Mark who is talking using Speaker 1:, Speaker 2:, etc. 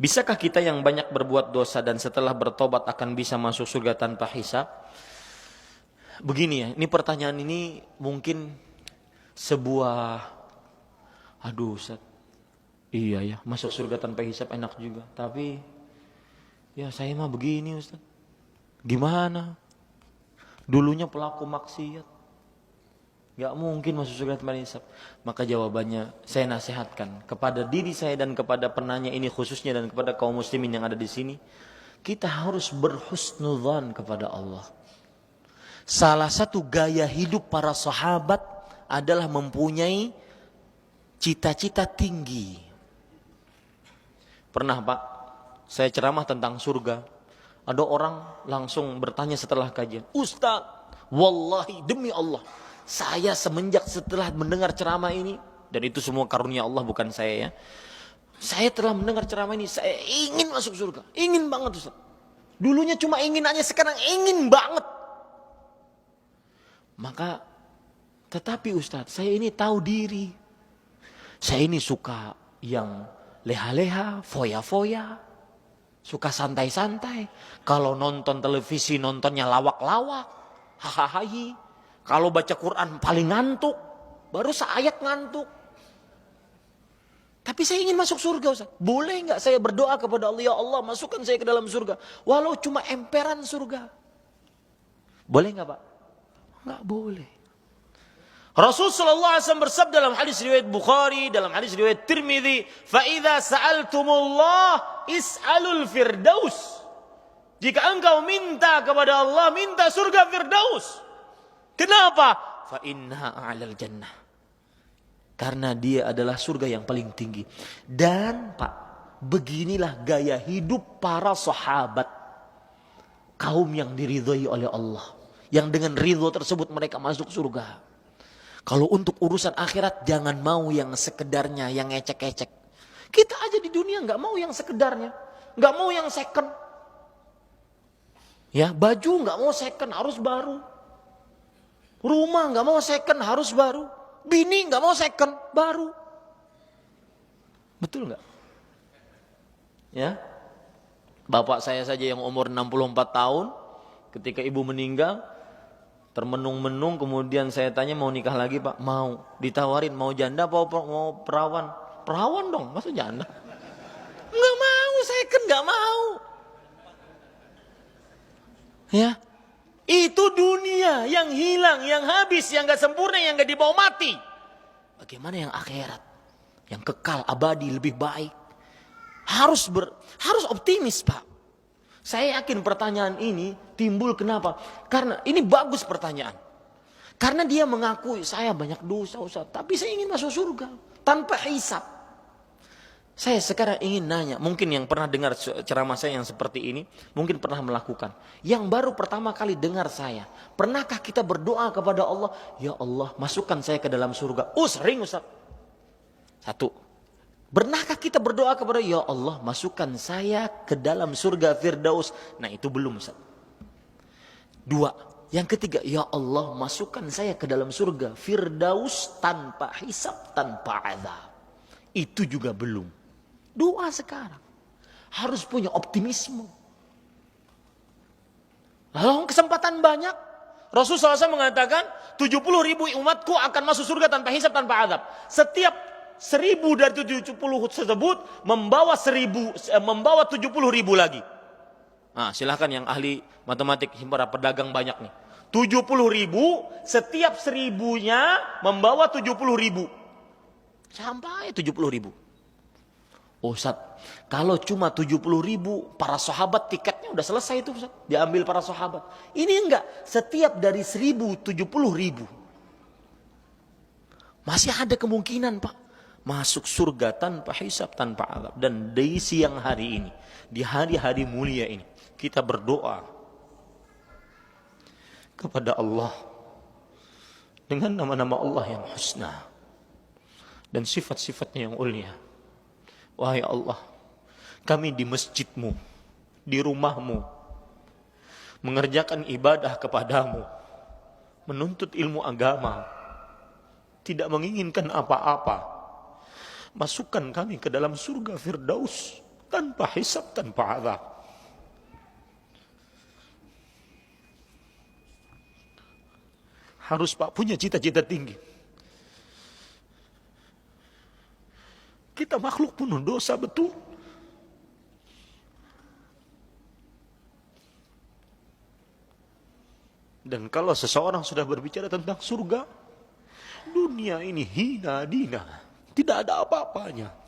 Speaker 1: Bisakah kita yang banyak berbuat dosa dan setelah bertobat akan bisa masuk surga tanpa hisab? Begini ya, ini pertanyaan ini mungkin sebuah, aduh Ustaz, iya ya, masuk surga tanpa hisab enak juga. Tapi ya saya mah begini Ustaz, gimana? Dulunya pelaku maksiat, gak mungkin masuk surga tanpa hisab. Maka jawabannya saya nasihatkan kepada diri saya dan kepada penanya ini khususnya dan kepada kaum muslimin yang ada di sini, kita harus berhusnudzan kepada Allah. Salah satu gaya hidup para sahabat adalah mempunyai cita-cita tinggi. Pernah Pak, saya ceramah tentang surga. Ada orang langsung bertanya setelah kajian, Ustaz, wallahi demi Allah, saya semenjak setelah mendengar ceramah ini, dan itu semua karunia Allah bukan saya ya, saya telah mendengar ceramah ini, saya ingin masuk surga, ingin banget Ustaz. Dulunya cuma ingin aja, sekarang ingin banget. Maka, tetapi Ustaz, saya ini tahu diri. Saya ini suka yang leha-leha, foya-foya. Suka santai-santai. Kalau nonton televisi, nontonnya lawak-lawak. Hahaha. Kalau baca Quran paling ngantuk. Baru seayat ngantuk. Tapi saya ingin masuk surga Ustaz. Boleh nggak saya berdoa kepada Allah, ya Allah masukkan saya ke dalam surga. Walau cuma emperan surga. Boleh nggak Pak? Nggak boleh. Rasul sallallahu alaihi wasallam bersabda dalam hadis riwayat Bukhari, dalam hadis riwayat Tirmidzi, "Fa idza sa'altumullah is'alul firdaus." Jika engkau minta kepada Allah, minta surga firdaus. Kenapa? Fa innaha a'lal jannah. Karena dia adalah surga yang paling tinggi. Dan Pak, beginilah gaya hidup para sahabat. Kaum yang diridhai oleh Allah. Yang dengan ridho tersebut mereka masuk surga. Kalau untuk urusan akhirat jangan mau yang sekedarnya, yang ecek-ecek. Kita aja di dunia nggak mau yang sekedarnya, nggak mau yang second. Ya baju nggak mau second, harus baru. Rumah nggak mau second, harus baru. Bini nggak mau second, baru. Betul nggak? Ya, bapak saya saja yang umur 64 tahun, ketika ibu meninggal. Termenung-menung, kemudian saya tanya mau nikah lagi Pak? Mau. Ditawarin mau janda apa mau perawan? Perawan dong, masa janda? Nggak mau, saya kan nggak mau. Ya, itu dunia yang hilang, yang habis, yang nggak sempurna, yang nggak dibawa mati. Bagaimana yang akhirat, yang kekal, abadi, lebih baik? Harus optimis Pak. Saya yakin pertanyaan ini timbul kenapa? Karena ini bagus pertanyaan. Karena dia mengakui saya banyak dosa Ustaz, tapi saya ingin masuk surga tanpa hisab. Saya sekarang ingin nanya, mungkin yang pernah dengar ceramah saya yang seperti ini, mungkin pernah melakukan. Yang baru pertama kali dengar saya, pernahkah kita berdoa kepada Allah, ya Allah masukkan saya ke dalam surga? Sering Ustaz. Satu. Pernahkah kita berdoa kepada ya Allah masukkan saya ke dalam surga Firdaus? Nah itu belum Ustaz. Dua. Yang ketiga, ya Allah masukkan saya ke dalam surga Firdaus tanpa hisab, tanpa azab. Itu juga belum. Doa sekarang. Harus punya optimisme. Lalu kesempatan banyak. Rasulullah SAW mengatakan 70.000 umatku akan masuk surga tanpa hisab, tanpa azab. Setiap 1.000 dari 70 tersebut membawa 70.000 lagi. Nah, silahkan yang ahli matematik, para pedagang banyak nih. 70.000, setiap 1.000-nya membawa 70.000. Sampai 70.000. Oh Ustaz, kalau cuma 70.000, para sahabat tiketnya udah selesai itu Ustaz. Diambil para sahabat. Ini enggak, setiap dari 1.000, 70.000. Masih ada kemungkinan Pak. Masuk surga tanpa hisab, tanpa azab. Dan di siang hari ini, di hari-hari mulia ini, kita berdoa kepada Allah dengan nama-nama Allah yang husna dan sifat-sifatnya yang ulia. Wahai Allah, kami di masjidmu, di rumahmu, mengerjakan ibadah kepadamu, menuntut ilmu agama, tidak menginginkan apa-apa. Masukkan kami ke dalam surga Firdaus tanpa hisab, tanpa azab. Harus Pak punya cita-cita tinggi. Kita makhluk penuh dosa, betul. Dan kalau seseorang sudah berbicara tentang surga, dunia ini hina dina, tidak ada apa-apanya.